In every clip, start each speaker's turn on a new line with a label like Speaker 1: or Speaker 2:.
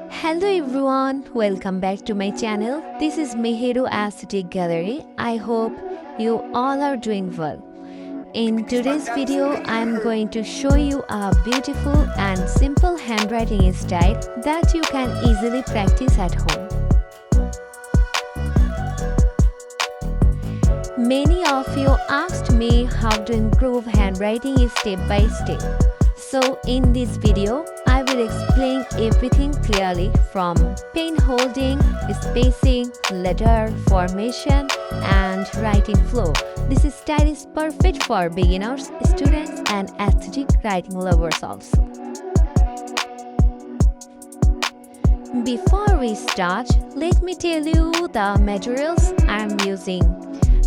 Speaker 1: Hello everyone, welcome back to my channel. This is Meheru Aesthetic Gallery. I hope you all are doing well. In today's video, I am going to show you a beautiful and simple handwriting style that you can easily practice at home. Many of you asked me how to improve handwriting step by step. So in this video, I will explain everything clearly from pen holding, spacing, letter formation and writing flow. This style is perfect for beginners, students and aesthetic writing lovers also. Before we start, let me tell you the materials I am using.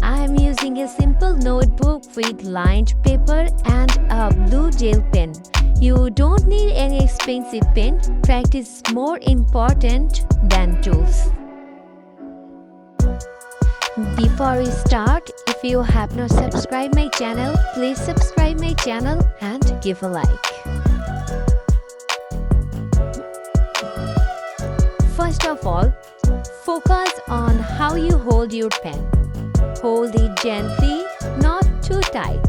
Speaker 1: I am using a simple notebook with lined paper and a blue gel pen. You don't need any expensive pen. Practice is more important than tools. Before we start, if you have not subscribed my channel, please subscribe my channel and give a like. First of all, focus on how you hold your pen. Hold it gently, not too tight.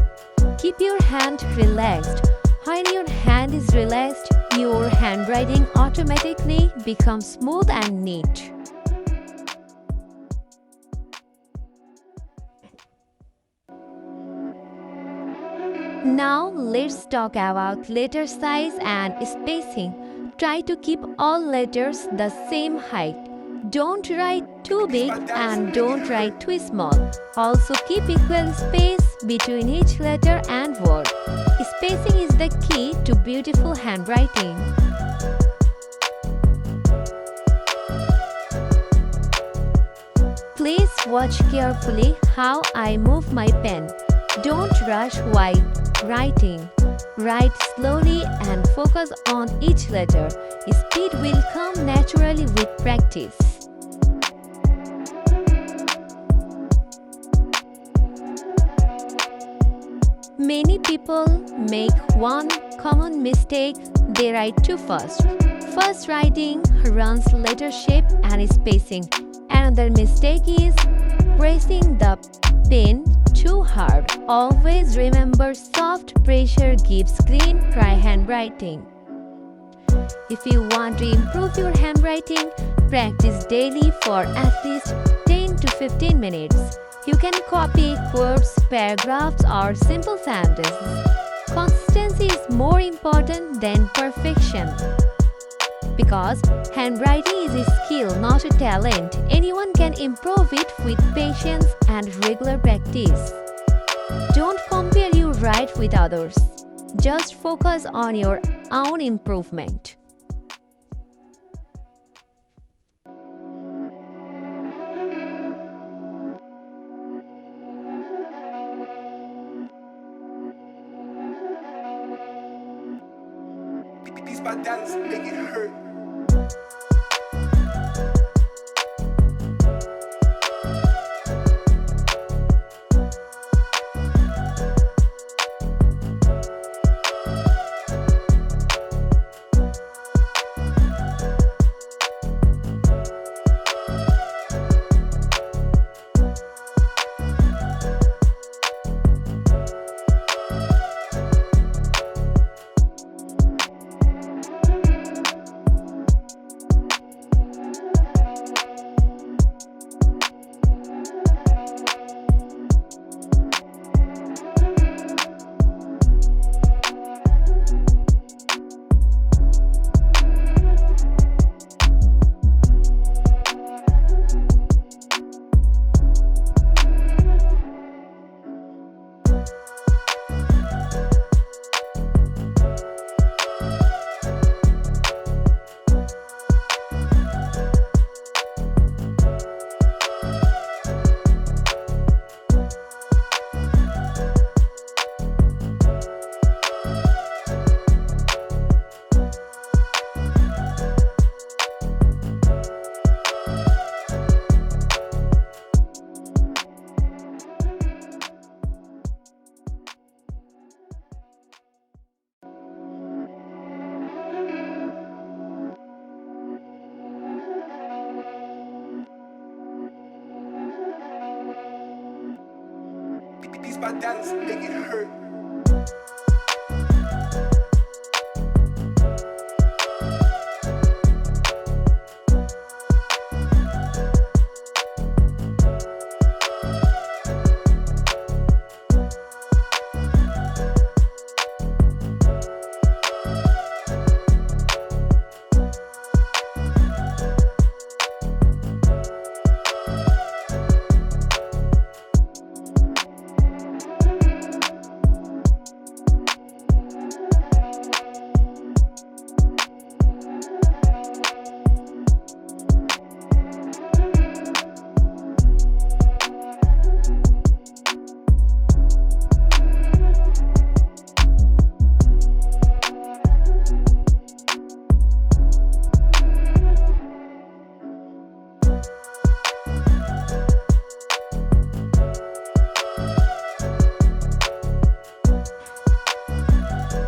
Speaker 1: Keep your hand relaxed. When your hand is relaxed, your handwriting automatically becomes smooth and neat. Now let's talk about letter size and spacing. Try to keep all letters the same height. Don't write too big and don't write too small. Also keep equal space between each letter and word. Spacing is the key to beautiful handwriting. Please watch carefully how I move my pen. Don't rush while writing. Write slowly and focus on each letter. Speed will come naturally with practice. Many people make one common mistake: they write too fast. Fast writing ruins letter shape and spacing. Another mistake is pressing the pen too hard. Always remember, soft pressure gives clean, dry handwriting. If you want to improve your handwriting, practice daily for at least 10 to 15 minutes. You can copy quotes, paragraphs or simple sentences. Consistency is more important than perfection. Because handwriting is a skill, not a talent. Anyone can improve it with patience and regular practice. Don't compare your write with others. Just focus on your own improvement.
Speaker 2: These battles make it hurt. Beats by Dallas, make it hurt.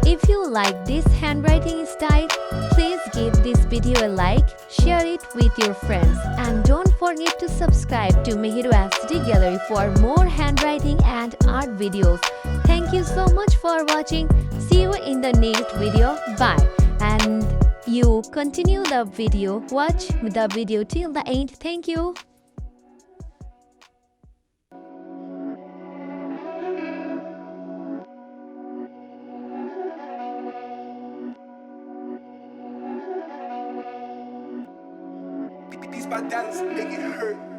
Speaker 1: If you like this handwriting style, please give this video a like, share it with your friends, and don't forget to subscribe to Meheru SD Gallery for more handwriting and art videos. Thank you so much for watching. See you in the next video. Bye. And you continue the video. Watch the video till the end. Thank you.
Speaker 2: Beats by Dallas, make it hurt.